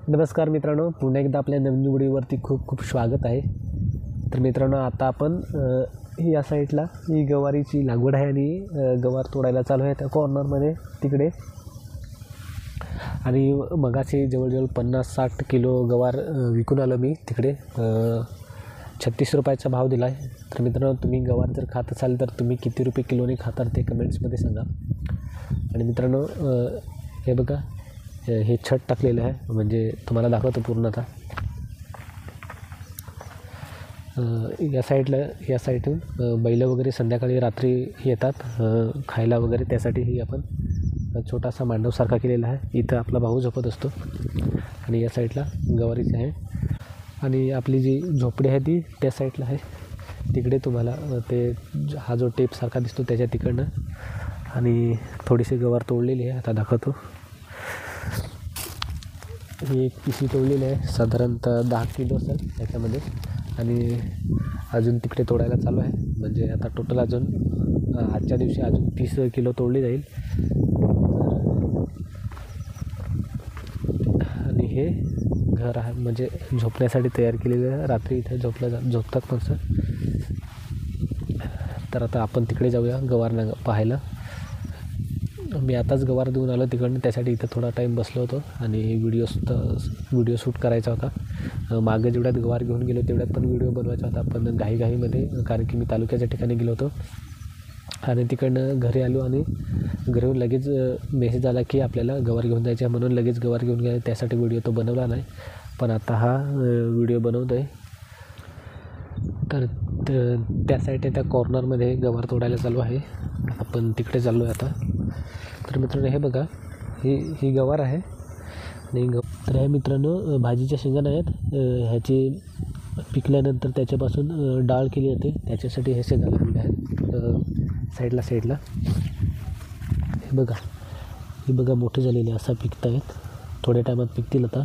नमस्कार मित्रांनो, पुन्हा एकदा आपल्या नवीन व्हिडिओवरती खूप खूप स्वागत आहे. तर मित्रांनो, आता आपण या साईडला ही गवारीची लागवड आहे आणि गवार तोडायला चालू आहे त्या कॉर्नरमध्ये तिकडे. आणि मगाशी जवळजवळ 50-60 किलो गवार विकून आलो मी तिकडे. 36 रुपयाचा भाव दिला आहे. तर मित्रांनो, तुम्ही गवार जर खात असाल तर तुम्ही किती रुपये किलोने खातात ते कमेंट्समध्ये सांगा. आणि मित्रांनो, हे बघा, हे छत टाकलेलं आहे, म्हणजे तुम्हाला दाखवतो पूर्णतः. या साईडून बैल वगैरे संध्याकाळी रात्री येतात खायला वगैरे, त्यासाठी ही आपण छोटासा मांडवसारखा केलेला आहे. इथं आपला भाऊ झोपत असतो आणि या साईडला गवारीची आहे. आणि आपली जी झोपडी आहे ती त्या साईडला आहे. तिकडे तुम्हाला ते हा जो टेपसारखा दिसतो त्याच्या तिकडनं. आणि थोडीशी गवार तोडलेली आहे, आता दाखवतो. ही एक पिशवी तोडलेली आहे, साधारणतः 10 किलो असेल त्याच्यामध्ये. आणि अजून तिकडे तोडायला चालू आहे, म्हणजे आता टोटल अजून आजच्या दिवशी अजून 30 किलो तोडली जाईल. आणि हे घर आहे, म्हणजे झोपण्यासाठी तयार केलेलं आहे. रात्री इथे झोपतात माणसं. तर आता आपण तिकडे जाऊया गवार पाहायला. मी आताच गवार देऊन आलो तिकडनं, त्यासाठी इथं थोडा टाईम बसलो होतो आणि व्हिडिओ शूट करायचा होता. मागे जेवढ्यात गवार घेऊन गेलो तेवढ्यात पण व्हिडिओ बनवायचा होता, पण घाईमध्ये, कारण की मी तालुक्याच्या ठिकाणी गेलो होतो. आणि तिकडनं घरी आलो आणि घरून लगेच मेसेज आला की आपल्याला गवार घेऊन जायचं आहे, म्हणून लगेच गवार घेऊन गेला. त्यासाठी व्हिडिओ तो बनवला नाही, पण आता हा व्हिडिओ बनवतो आहे. तर त्या साईडने त्या कॉर्नरमध्ये गवार तोडायला चालू आहे. आपण तिकडे चाललो आहे आता. तर मित्रांनो, हे बघा, ही गवार आहे. आणि तर हे मित्रांनो भाजीच्या शेंगा आहेत. ह्याची पिकल्यानंतर त्याच्यापासून डाळ केली जाते, त्याच्यासाठी हे शेंगा लागलेले आहेत साईडला. हे बघा मोठे झालेले असा पिकत आहेत. थोड्या टायमात पिकतील आता.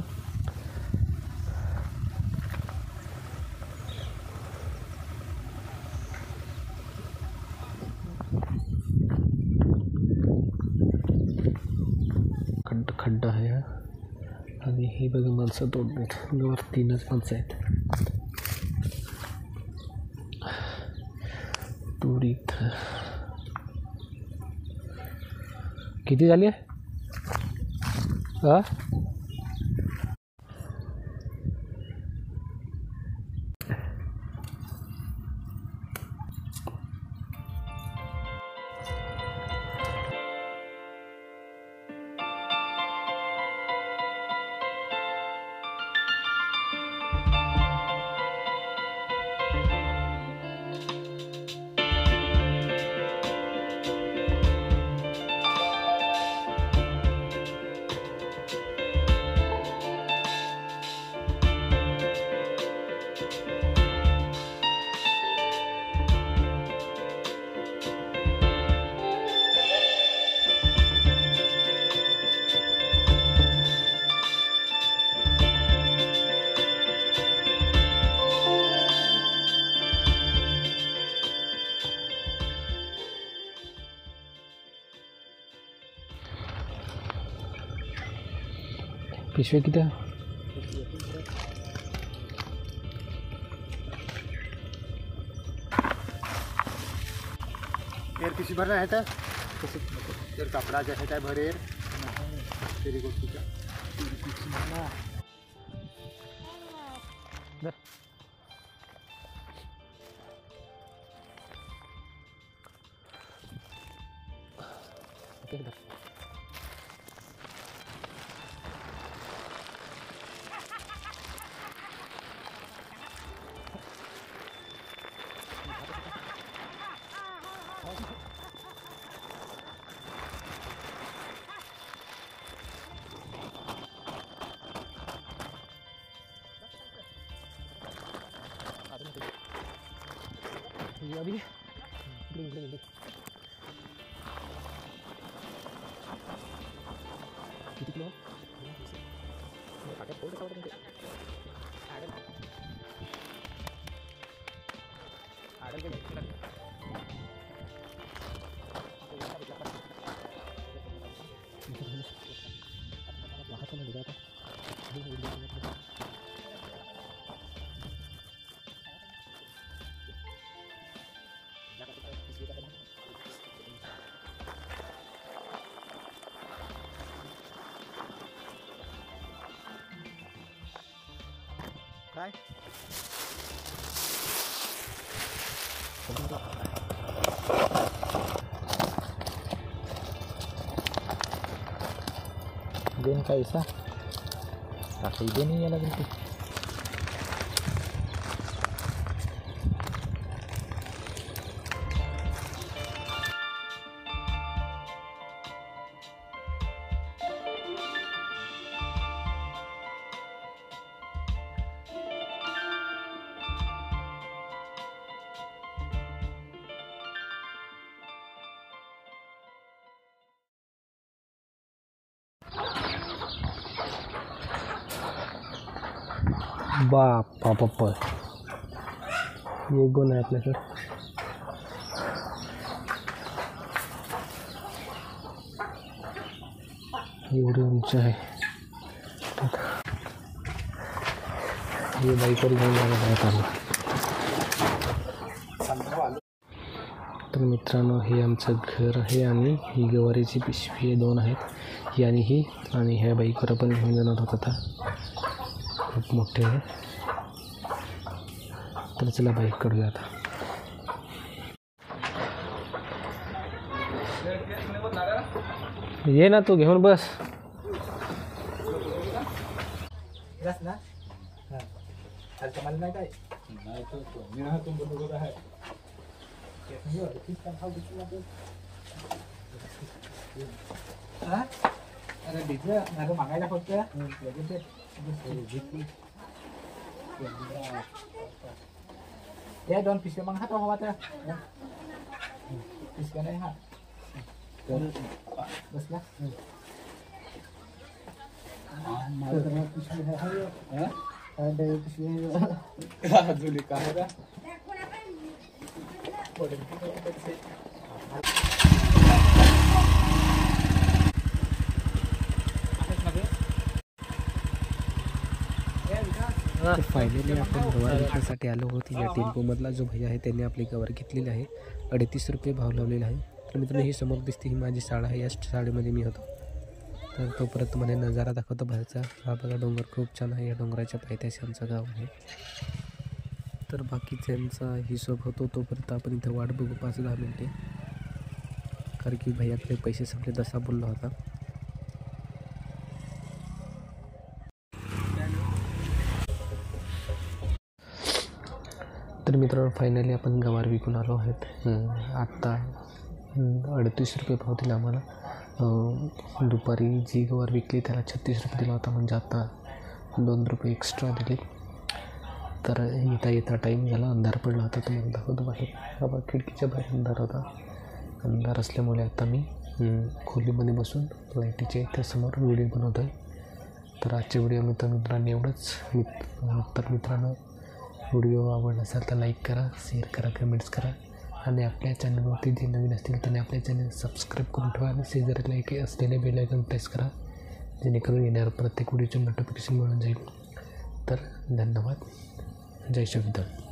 खड्डा आहे हा. आणि हे बघा माणसं तोडतात गवार. 3च माणसं आहेत. तुरीत किती झाली आहे? पिशवी किती आहे? एर पिशवी भरना है तर कपड़ा जैसे काय भरेर तेरी गोष्टी का अभी किती किलो? वाहत नाही काय दिन का ऐसा काका इथे नाही यायला लागेल. बाप्पा पप्पा ये गोल आहे आपल्याकडे. एवढी उंच आहे. हे बाईकवर घेऊन जायला आलं. तर मित्रांनो हे आमचं घर आहे आणि ही गवारीची पिशवी हे 2 आहेत, ही आणि ही, आणि ह्या बाईकवर आपण घेऊन जाणार होत आता. खूप मोठे आहे. तर चला बाईक काढूया आता. ये ना तू घेऊन बस. ना मला नाही काय नाही तो मी ना तुम बरोबर आहे. अरे डिझेल माझं मागायला फक्त या 2 पिशव्या मग हात हवा त्या पिशव्या नाही हा बसला. जुली का तर फायनली आपण गवार विकण्यासाठी आलो होतो. या टेम्पोमधला जो भैया आहे त्यांनी आपली गवार घेतलेली आहे. 38 रुपये भाव लावलेला आहे. तर मित्रांनो ही समोर दिसते ही माझी शाळा आहे. या शाळेमध्ये मी होतो. तर तोपर्यंत मला नजारा दाखवतो बाहेरचा. हा बघा डोंगर खूप छान आहे. या डोंगराच्या पायथ्याशी आमचं गाव आहे. तर बाकीच्यांचा हिशोब होतो तोपर्यंत आपण इथं वाट बघू 5-10 मिनटे, कारण की भैयाकडे पैसे संपले तसा बोलला होता. तर मित्रांनो फायनली आपण गवार विकून आलो आहेत. आत्ता 38 रुपये भाव दिला आम्हाला. दुपारी जी गवार विकली त्याला 36 रुपये दिला होता, म्हणजे आता 2 रुपये एक्स्ट्रा दिले. तर येता टाईम झाला, अंधार पडला होता. तुम्हाला दाखवतो बाहेर. बाबा खिडकीच्या बाहेर अंधार होता. अंधार असल्यामुळे आता मी खोलीमध्ये बसून लाईटीच्या इथे समोर व्हिडिओ बनवतो आहे. तर आजच्या व्हिडिओ मित्रांनी एवढंच. तर मित्रांनो व्हिडिओ आवडला असेल तर लाईक करा, शेअर करा, कमेंट्स करा, आणि आपल्या चॅनलवरती जे नवीन असतील त्यांनी आपल्या चॅनल सबस्क्राईब करून ठेवा आणि शेजारीला एक असलेले बेल आयकॉन प्रेस करा, जेणेकरून येणारं प्रत्येक व्हिडिओचे नोटिफिकेशन मिळून जाईल. तर धन्यवाद. जय श्री विद्यार्थी.